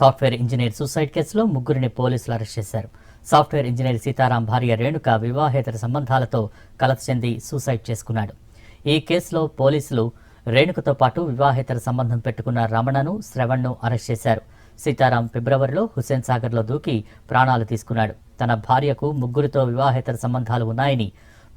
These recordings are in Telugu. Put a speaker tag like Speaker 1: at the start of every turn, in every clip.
Speaker 1: సాఫ్ట్వేర్ ఇంజనీర్ సూసైడ్ కేసులో ముగ్గురిని పోలీసులు అరెస్ట్ చేశారు. సాఫ్ట్వేర్ ఇంజనీర్ సీతారాం భార్య రేణుక వివాహేతర సంబంధాలతో కలత చెంది సూసైడ్ చేసుకున్నాడు. ఈ కేసులో పోలీసులు రేణుకతో పాటు వివాహేతర సంబంధం పెట్టుకున్న రమణను, శ్రవణ్ను అరెస్ట్ చేశారు. సీతారాం ఫిబ్రవరిలో హుస్సేన్ సాగర్లో దూకి ప్రాణాలు తీసుకున్నాడు. తన భార్యకు ముగ్గురితో వివాహేతర సంబంధాలు ఉన్నాయని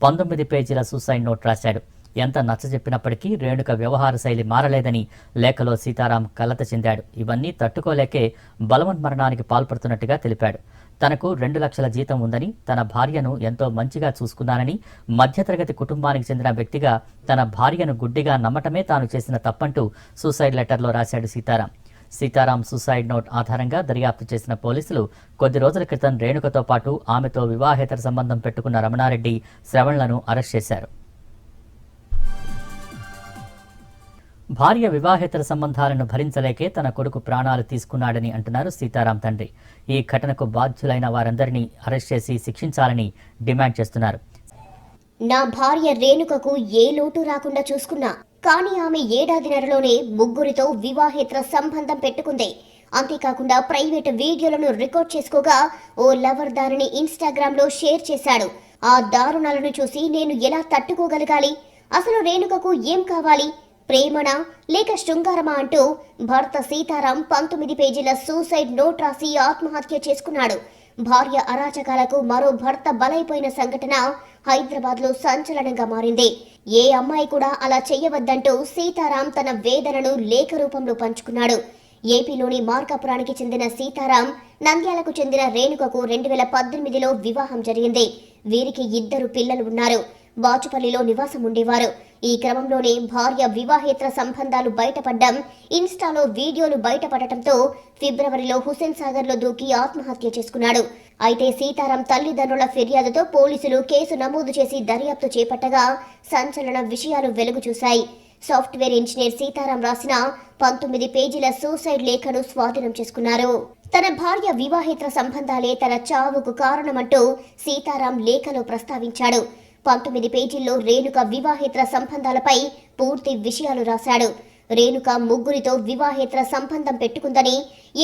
Speaker 1: 19 పేజీల సూసైడ్ నోట్ రాశాడు. ఎంత నచ్చజెప్పినప్పటికీ రేణుక వ్యవహార శైలి మారలేదని లేఖలో సీతారాం కలత చెందాడు. ఇవన్నీ తట్టుకోలేకే బలవన్మరణానికి పాల్పడుతున్నట్టుగా తెలిపాడు. తనకు 2 లక్షల జీతం ఉందని, తన భార్యను ఎంతో మంచిగా చూసుకున్నానని, మధ్యతరగతి కుటుంబానికి చెందిన వ్యక్తిగా తన భార్యను గుడ్డిగా నమ్మటమే తాను చేసిన తప్పంటూ సూసైడ్ లెటర్లో రాశాడు సీతారాం. సీతారాం సూసైడ్ నోట్ ఆధారంగా దర్యాప్తు చేసిన పోలీసులు కొద్ది రోజుల క్రితం రేణుకతో పాటు ఆమెతో వివాహేతర సంబంధం పెట్టుకున్న రమణారెడ్డి, శ్రవణ్లను అరెస్ట్ చేశారు. భార్య వివాహేతర సంబంధాలను భరించలేకే తన కొడుకు ప్రాణాలు తీసుకున్నాడని అంటున్నారు సీతారాం తండ్రి. ఈ ఘటనకు బాధ్యులైన వారందరినీ అరెస్ట్ చేసి శిక్షించాలని డిమాండ్ చేస్తున్నారు.
Speaker 2: నా భార్య రేణుకకు ఏ లోటు రాకుండా చూసుకున్నా, కానీ ఆమె ఏడాదిన్నరలోనే ముగ్గురితో వివాహేతర సంబంధం పెట్టుకుంది. అంతేకాకుండా ప్రైవేట్ వీడియోలను రికార్డ్ చేసుకోగా ఓ లవర్ దానిని ఇన్స్టాగ్రామ్ లో షేర్ చేశాడు. ఆ దారుణాలను చూసి నేను ఎలా తట్టుకోగలగాలి? అసలు రేణుకకు ఏం కావాలి? ప్రేమనా లేక శృంగారమా అంటూ భర్త సీతారాం 19 పేజీల సూసైడ్ నోట్ రాసి ఆత్మహత్య చేసుకున్నాడు. భార్య అరాచకాలకు మరో భర్త బలైపోయిన సంఘటన హైదరాబాద్ లో సంచలనంగా మారింది. ఏ అమ్మాయి కూడా అలా చెయ్యవద్దంటూ సీతారాం తన వేదనను లేఖ రూపంలో పంచుకున్నాడు. ఏపీలోని మార్కాపురానికి చెందిన సీతారాం నంద్యాలకు చెందిన రేణుకకు 2018లో వివాహం జరిగింది. వీరికి 2 పిల్లలు ఉన్నారు. బాచుపల్లిలో నివాసం ఉండేవారు. ఈ క్రమంలోనే భార్య వివాహేతర సంబంధాలు బయటపడ్డం, ఇన్స్టాలో వీడియోలు బయటపడటంతో ఫిబ్రవరిలో హుస్సేన్ సాగర్లో దూకి ఆత్మహత్య చేసుకున్నాడు. అయితే సీతారాం తల్లిదండ్రుల ఫిర్యాదుతో పోలీసులు కేసు నమోదు చేసి దర్యాప్తు చేపట్టగా సంచలన విషయాలు వెలుగు చూశాయి. సాఫ్ట్వేర్ ఇంజనీర్ సీతారాం రాసిన 19 పేజీల సూసైడ్ లేఖను స్వాధీనం చేసుకున్నారు. తన భార్య వివాహేతర సంబంధాలే తన చావుకు కారణమంటూ సీతారాం లేఖలో ప్రస్తావించాడు. 19 పేజీల్లో రేణుక వివాహేతర సంబంధాలపై పూర్తి విషయాలు రాశాడు. రేణుక ముగ్గురితో వివాహేతర సంబంధం పెట్టుకుందని,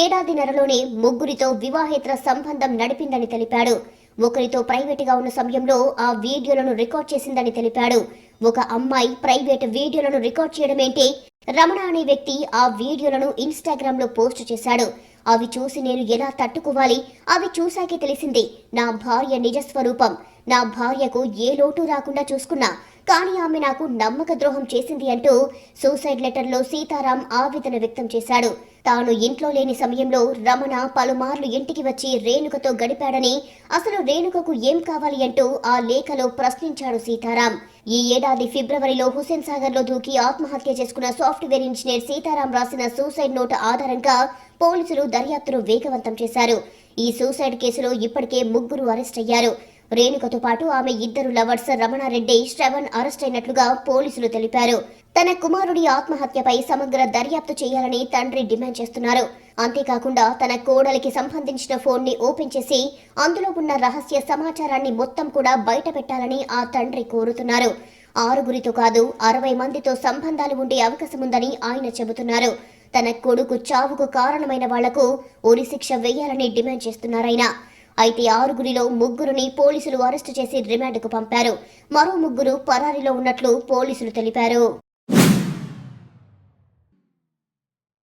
Speaker 2: ఏడాదిన్నరలోనే ముగ్గురితో వివాహేతర సంబంధం నడిపిందని తెలిపాడు. ఒకరితో ప్రైవేటుగా ఉన్న సమయంలో ఆ వీడియోలను రికార్డ్ చేసిందని తెలిపాడు. ఒక అమ్మాయి ప్రైవేట్ వీడియోలను రికార్డ్ చేయడమేంటి? రమణ అనే వ్యక్తి ఆ వీడియోలను ఇన్స్టాగ్రామ్ లో పోస్ట్ చేశాడు. అవి చూసి నేను ఎలా తట్టుకోవాలి? అవి చూశాకే తెలిసింది నా భార్య నిజస్వరూపం. నా భార్యకు ఏ లోటు రాకుండా చూసుకున్నా, కానీ ఆమె నాకు నమ్మక ద్రోహం చేసింది అంటూ సూసైడ్ లెటర్లో సీతారాం ఆవేదన వ్యక్తం చేశాడు. తాను ఇంట్లో లేని సమయంలో రమణ పలుమార్లు ఇంటికి వచ్చి రేణుకతో గడిపాడని, అసలు రేణుకకు ఏం కావాలి అంటూ ఆ లేఖలో ప్రశ్నించాడు సీతారాం. ఈ ఏడాది ఫిబ్రవరిలో హుస్సేన్ సాగర్లో దూకి ఆత్మహత్య చేసుకున్న సాఫ్ట్వేర్ ఇంజనీర్ సీతారాం రాసిన సూసైడ్ నోట్ ఆధారంగా పోలీసులు దర్యాప్తును వేగవంతం చేశారు. ఈ సూసైడ్ కేసులో ఇప్పటికే 3 అరెస్ట్ అయ్యారు. రేణుకతో పాటు ఆమె 2 లవర్స్ రమణారెడ్డి, శ్రవణ్ అరెస్ట్ అయినట్లుగా పోలీసులు తెలిపారు. తన కుమారుడి ఆత్మహత్యపై సమగ్ర దర్యాప్తు చేయాలని తండ్రి డిమాండ్ చేస్తున్నారు. అంతేకాకుండా తన కోడలికి సంబంధించిన ఫోన్ ని ఓపెన్ చేసి అందులో ఉన్న రహస్య సమాచారాన్ని మొత్తం కూడా బయట పెట్టాలని ఆ తండ్రి కోరుతున్నారు. 6గురితో కాదు 60 మందితో సంబంధాలు ఉండే అవకాశం ఉందని ఆయన చెబుతున్నారు. తన కొడుకు చావుకు కారణమైన వాళ్లకు ఉరిశిక్ష వేయాలని డిమాండ్ చేస్తున్నారాయన. అయితే 6గురిలో 3గురిని పోలీసులు అరెస్టు చేసి రిమాండ్కు పంపారు. మరో 3 పరారీలో ఉన్నట్లు పోలీసులు తెలిపారు.